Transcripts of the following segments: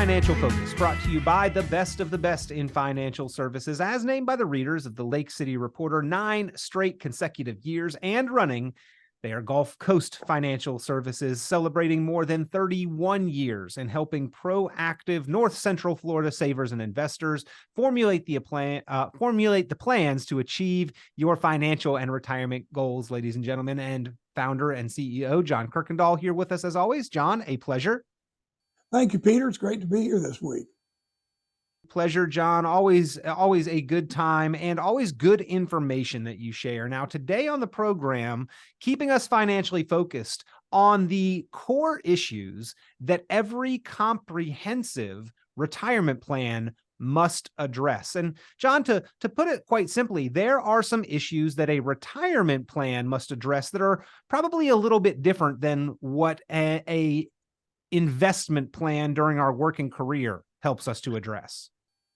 Financial Focus, brought to you by the best of the best in financial services, as named by the readers of the Lake City Reporter 9 straight consecutive years and running. They are GulfCoast Financial Services, celebrating more than 31 years in helping proactive North Central Florida savers and investors formulate the plans to achieve your financial and retirement goals, ladies and gentlemen. And founder and CEO John Kuykendall here with us as always. John, a pleasure. Thank you, Peter. It's great to be here this week. Pleasure, John. Always a good time and always good information that you share. Now, today on the program, keeping us financially focused on the core issues that every comprehensive retirement plan must address. And John, to put it quite simply, there are some issues that a retirement plan must address that are probably a little bit different than what a investment plan during our working career helps us to address.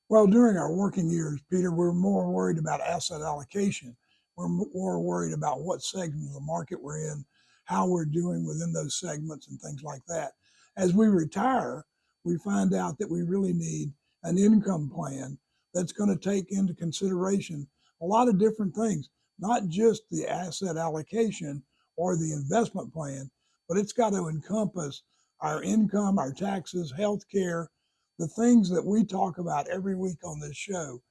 Well, during our working years, Peter, we're more worried about asset allocation. We're more worried about what segment of the market we're in, how we're doing within those segments and things like that. As we retire, we find out that we really need an income plan that's going to take into consideration a lot of different things, not just the asset allocation or the investment plan, but it's got to encompass our income, our taxes, health care, the things that we talk about every week on this show.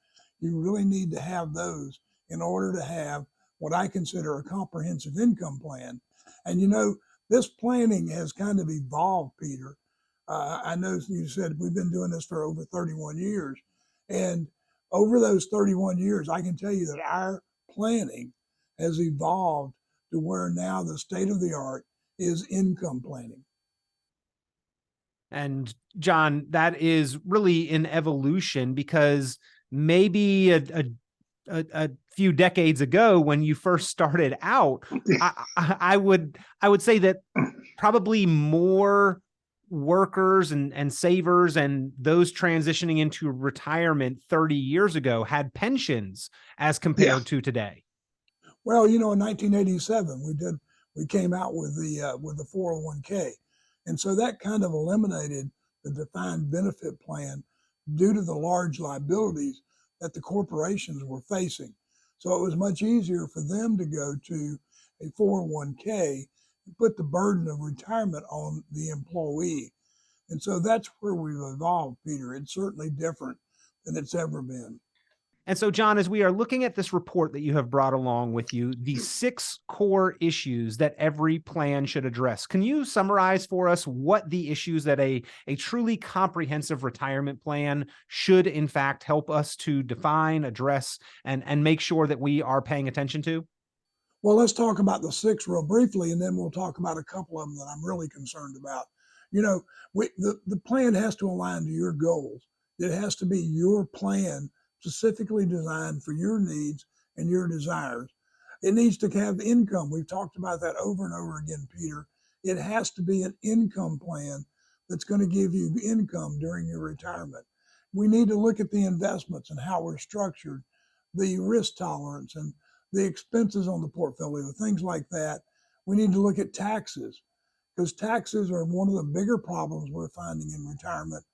You really need to have those in order to have what I consider a comprehensive income plan. And you know, this planning has kind of evolved, Peter. I know you said we've been doing this for over 31 years. And over those 31 years, I can tell you that our planning has evolved to where now the state of the art is income planning. And John, that is really an evolution, because maybe a few decades ago, when you first started out, I would say that probably more workers and savers and those transitioning into retirement 30 years ago had pensions as compared to today. Well, you know, in 1987, we came out with the 401k. And so that kind of eliminated the defined benefit plan due to the large liabilities that the corporations were facing. So it was much easier for them to go to a 401k and put the burden of retirement on the employee. And so that's where we've evolved, Peter. It's certainly different than it's ever been. And so, John, as we are looking at this report that you have brought along with you, the 6 core issues that every plan should address, can you summarize for us what the issues that a truly comprehensive retirement plan should, in fact, help us to define, address, and make sure that we are paying attention to? Well, let's talk about the 6 real briefly, and then we'll talk about a couple of them that I'm really concerned about. You know, the plan has to align to your goals. It has to be your plan specifically designed for your needs and your desires. It needs to have income. We've talked about that over and over again, Peter. It has to be an income plan that's going to give you income during your retirement. We need to look at the investments and how we're structured, the risk tolerance and the expenses on the portfolio, things like that. We need to look at taxes, because taxes are one of the bigger problems we're finding in retirement.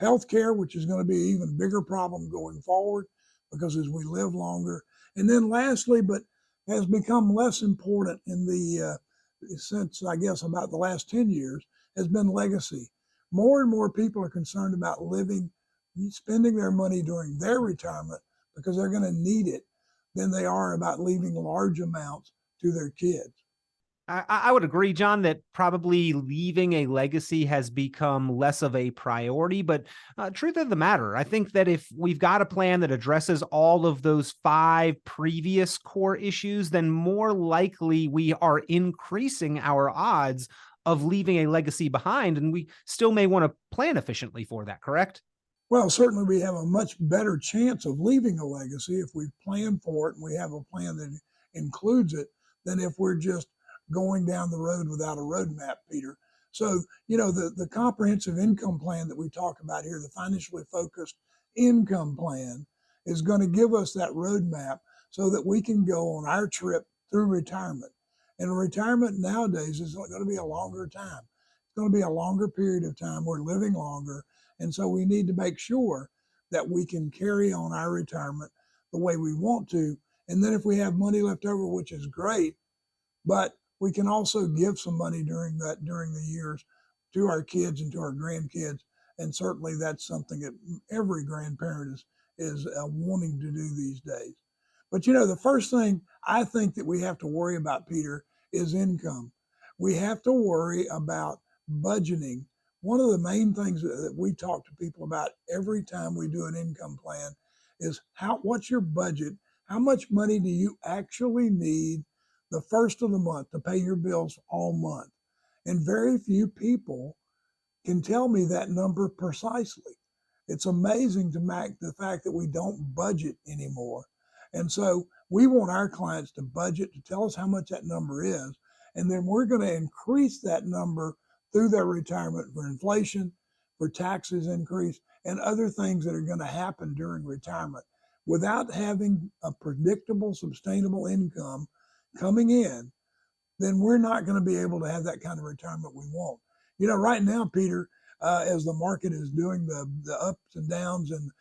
Healthcare, which is going to be an even bigger problem going forward, because as we live longer. And then lastly, but has become less important in the since I guess about the last 10 years, has been legacy. More and more people are concerned about spending their money during their retirement because they're going to need it, than they are about leaving large amounts to their kids. I would agree, John, that probably leaving a legacy has become less of a priority. But truth of the matter, I think that if we've got a plan that addresses all of those 5 previous core issues, then more likely we are increasing our odds of leaving a legacy behind. And we still may want to plan efficiently for that, correct? Well, certainly we have a much better chance of leaving a legacy if we plan for it and we have a plan that includes it, than if we're just going down the road without a roadmap, Peter. So, you know, the comprehensive income plan that we talk about here, the financially focused income plan, is going to give us that roadmap so that we can go on our trip through retirement. And retirement nowadays is going to be a longer time. It's going to be a longer period of time. We're living longer. And so we need to make sure that we can carry on our retirement the way we want to. And then if we have money left over, which is great, but we can also give some money during the years to our kids and to our grandkids. And certainly that's something that every grandparent is wanting to do these days. But the first thing I think that we have to worry about, Peter, is income. We have to worry about budgeting. One of the main things that we talk to people about every time we do an income plan is what's your budget? How much money do you actually need the first of the month to pay your bills all month? And very few people can tell me that number precisely. It's amazing to the fact that we don't budget anymore. And so we want our clients to budget, to tell us how much that number is. And then we're going to increase that number through their retirement for inflation, for taxes increase, and other things that are going to happen during retirement. Without having a predictable, sustainable income coming in, then we're not going to be able to have that kind of retirement we want. Right now, Peter, as the market is doing the ups and downs and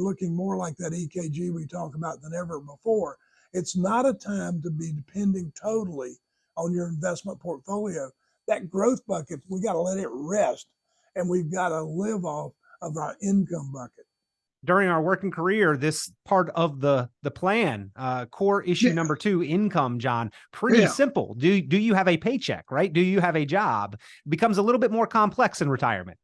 looking more like that EKG we talk about than ever before, it's not a time to be depending totally on your investment portfolio. That growth bucket, we got to let it rest, and we've got to live off of our income bucket. During our working career, this part of the plan, core issue number 2, income, John, pretty simple. Do you have a paycheck, right? Do you have a job? It becomes a little bit more complex in retirement.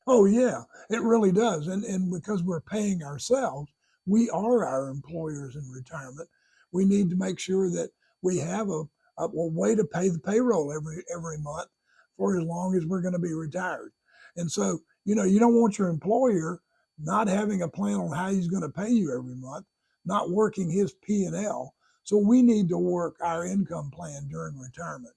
Oh yeah, it really does. And because we're paying ourselves, we are our employers in retirement. We need to make sure that we have a way to pay the payroll every month for as long as we're going to be retired. And so, you don't want your employer not having a plan on how he's going to pay you every month, not working his P&L. So we need to work our income plan during retirement.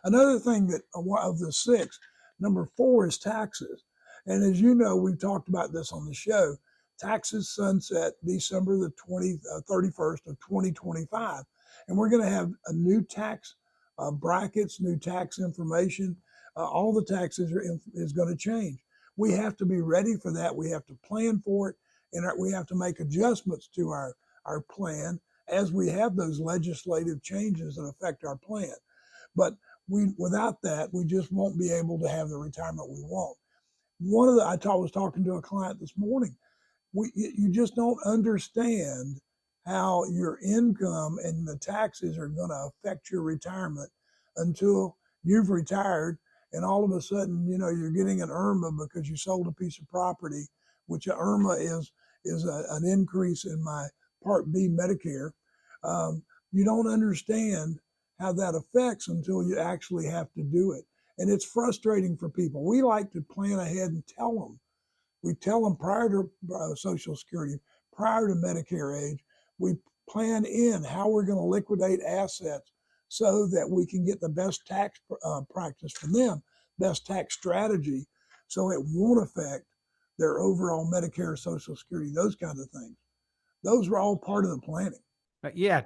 Another thing that of the 6, number 4 is taxes. And as you know, we've talked about this on the show. Taxes sunset December the 31st of 2025. And we're going to have a new tax brackets, new tax information. All the taxes is going to change. We have to be ready for that. We have to plan for it, and we have to make adjustments to our plan as we have those legislative changes that affect our plan. But without that, we just won't be able to have the retirement we want. I was talking to a client this morning. You just don't understand how your income and the taxes are going to affect your retirement until you've retired. And all of a sudden, you're getting an IRMA because you sold a piece of property, which an IRMA is an increase in my Part B Medicare. You don't understand how that affects until you actually have to do it. And it's frustrating for people. We like to plan ahead and tell them. We tell them prior to Social Security, prior to Medicare age, we plan in how we're going to liquidate assets so that we can get the best tax practice for them, best tax strategy, so it won't affect their overall Medicare, Social Security, those kinds of things. Those are all part of the planning. Yeah.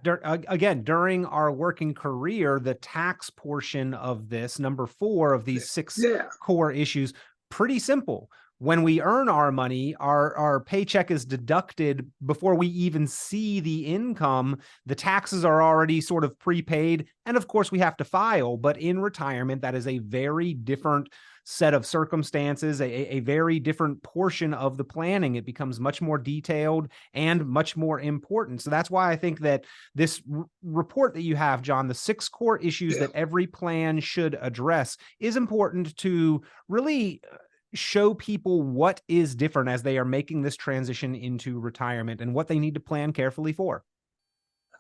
Again, during our working career, the tax portion of this, number 4 of these 6 core issues, pretty simple. When we earn our money, our paycheck is deducted before we even see the income. The taxes are already sort of prepaid. And of course, we have to file. But in retirement, that is a very different set of circumstances, a very different portion of the planning. It becomes much more detailed and much more important. So that's why I think that this report that you have, John, the 6 core issues that every plan should address, is important to really show people what is different as they are making this transition into retirement and what they need to plan carefully for.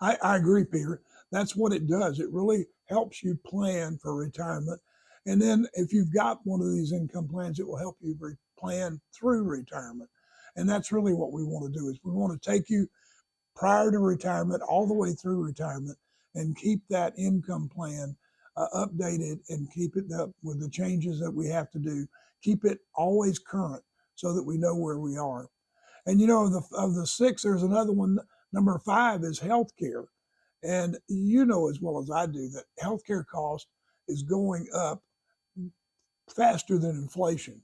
I agree, Peter. That's what it does. It really helps you plan for retirement. And then if you've got one of these income plans, it will help you plan through retirement. And that's really what we want to do, is we want to take you prior to retirement all the way through retirement and keep that income plan updated and keep it up with the changes that we have to do. Keep it always current so that we know where we are. And of the 6, there's another one. Number 5 is healthcare. And you know as well as I do that healthcare cost is going up faster than inflation.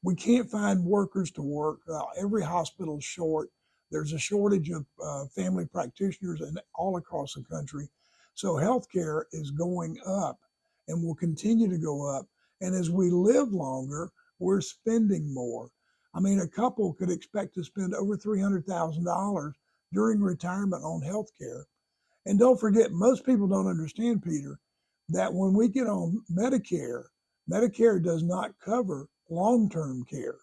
We can't find workers to work. Every hospital is short. There's a shortage of family practitioners all across the country. So healthcare is going up and will continue to go up. And as we live longer, we're spending more. I mean, a couple could expect to spend over $300,000 during retirement on healthcare. And don't forget, most people don't understand, Peter, that when we get on Medicare, Medicare does not cover long-term care.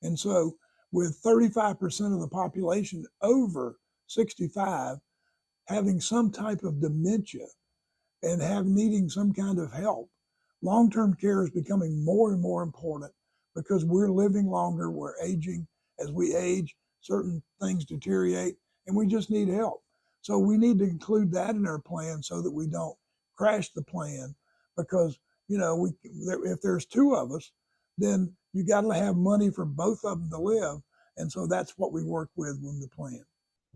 And so with 35% of the population over 65 having some type of dementia and needing some kind of help, long-term care is becoming more and more important because we're living longer, we're aging. As we age, certain things deteriorate, and we just need help. So we need to include that in our plan so that we don't crash the plan, because if there's two of us, then you got to have money for both of them to live. And so that's what we work with the plan.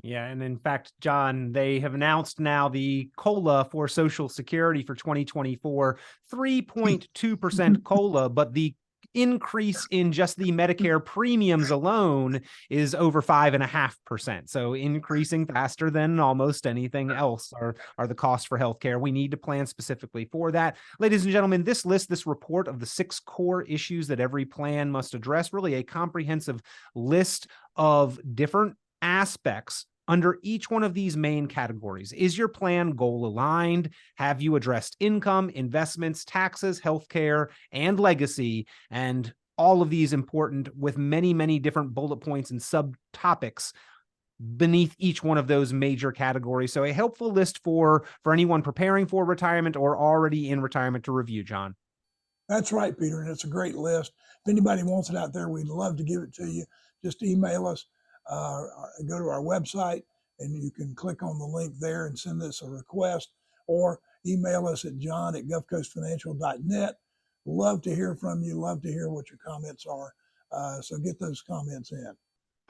Yeah. And in fact, John, they have announced now the COLA for Social Security for 2024, 3.2% COLA, but the increase in just the Medicare premiums alone is over 5.5%. So increasing faster than almost anything else are the costs for healthcare. We need to plan specifically for that. Ladies and gentlemen, this report of the 6 core issues that every plan must address, really a comprehensive list of different aspects under each one of these main categories. Is your plan goal aligned? Have you addressed income, investments, taxes, healthcare, and legacy? And all of these important, with many, many different bullet points and subtopics beneath each one of those major categories. So a helpful list for anyone preparing for retirement or already in retirement to review, John. That's right, Peter, and it's a great list. If anybody wants it out there, we'd love to give it to you. Just email us. Go to our website and you can click on the link there and send us a request, or email us at john@gulfcoastfinancial.net. Love to hear from you. Love to hear what your comments are. So get those comments in.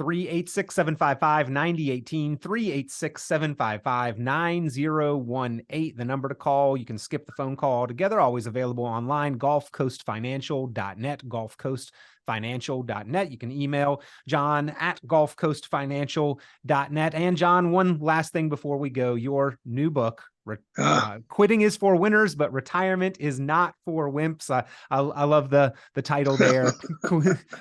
386-755-9018, 386-755-9018, the number to call. You can skip the phone call altogether. Always available online, GulfCoastFinancial.net, GulfCoastFinancial.net. You can email John at GulfCoastFinancial.net. And John, one last thing before we go, your new book, Quitting is for Winners, but Retirement is Not for Wimps. I love the title there.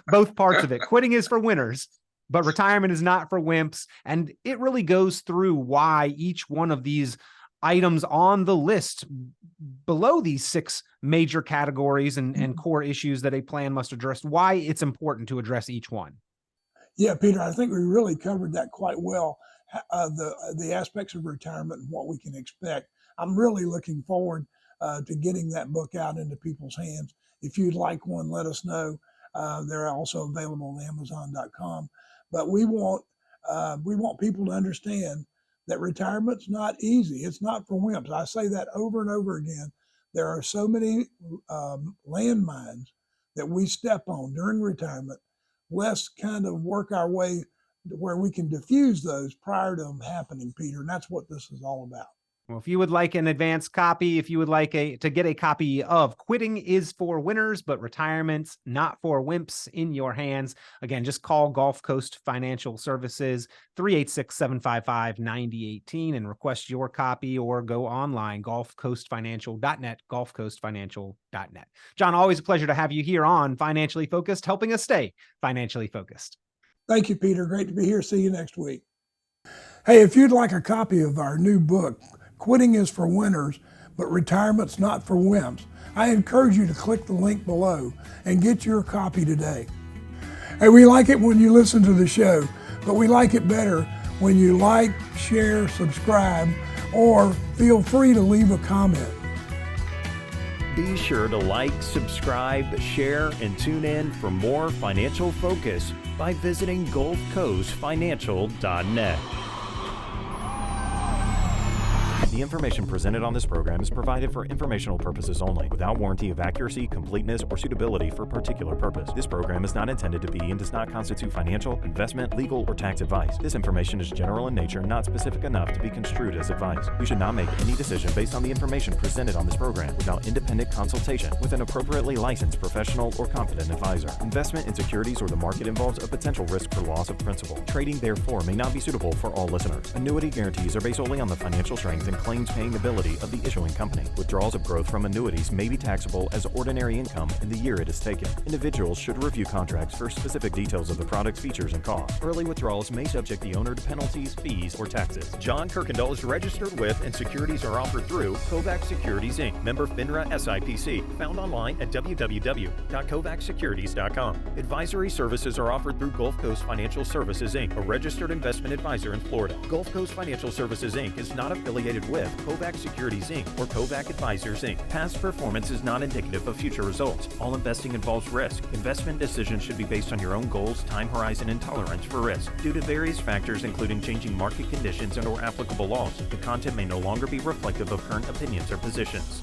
Both parts of it. Quitting is for winners, but retirement is not for wimps. And it really goes through why each one of these items on the list below these 6 major categories and core issues that a plan must address, why it's important to address each one. Yeah, Peter, I think we really covered that quite well, the aspects of retirement and what we can expect. I'm really looking forward to getting that book out into people's hands. If you'd like one, let us know. They're also available on Amazon.com. But we want people to understand that retirement's not easy. It's not for wimps. I say that over and over again. There are so many landmines that we step on during retirement. Let's kind of work our way to where we can diffuse those prior to them happening, Peter. And that's what this is all about. Well, if you would like an advanced copy, if you would like to get a copy of Quitting is for Winners, but Retirement's Not for Wimps in your hands, again, just call Gulf Coast Financial Services, 386-755-9018, and request your copy, or go online, GulfCoastFinancial.net, GulfCoastFinancial.net. John, always a pleasure to have you here on Financially Focused, helping us stay financially focused. Thank you, Peter. Great to be here. See you next week. Hey, if you'd like a copy of our new book, Quitting is for Winners, but Retirement's Not for Wimps, I encourage you to click the link below and get your copy today. Hey, we like it when you listen to the show, but we like it better when you like, share, subscribe, or feel free to leave a comment. Be sure to like, subscribe, share, and tune in for more financial focus by visiting GulfCoastFinancial.net. The information presented on this program is provided for informational purposes only, without warranty of accuracy, completeness, or suitability for a particular purpose. This program is not intended to be and does not constitute financial, investment, legal, or tax advice. This information is general in nature and not specific enough to be construed as advice. You should not make any decision based on the information presented on this program without independent consultation with an appropriately licensed professional or competent advisor. Investment in securities or the market involves a potential risk for loss of principal. Trading, therefore, may not be suitable for all listeners. Annuity guarantees are based solely on the financial strength and claims-paying ability of the issuing company. Withdrawals of growth from annuities may be taxable as ordinary income in the year it is taken. Individuals should review contracts for specific details of the product's features and costs. Early withdrawals may subject the owner to penalties, fees, or taxes. John Kuykendall is registered with and securities are offered through Kovac Securities Inc., member FINRA SIPC, found online at www.kovacsecurities.com. Advisory services are offered through GulfCoast Financial Services Inc., a registered investment advisor in Florida. GulfCoast Financial Services Inc. is not affiliated with Kovac Securities Inc. or Kovac Advisors Inc. Past performance is not indicative of future results. All investing involves risk. Investment decisions should be based on your own goals, time horizon, and tolerance for risk. Due to various factors including changing market conditions and/or applicable laws, the content may no longer be reflective of current opinions or positions.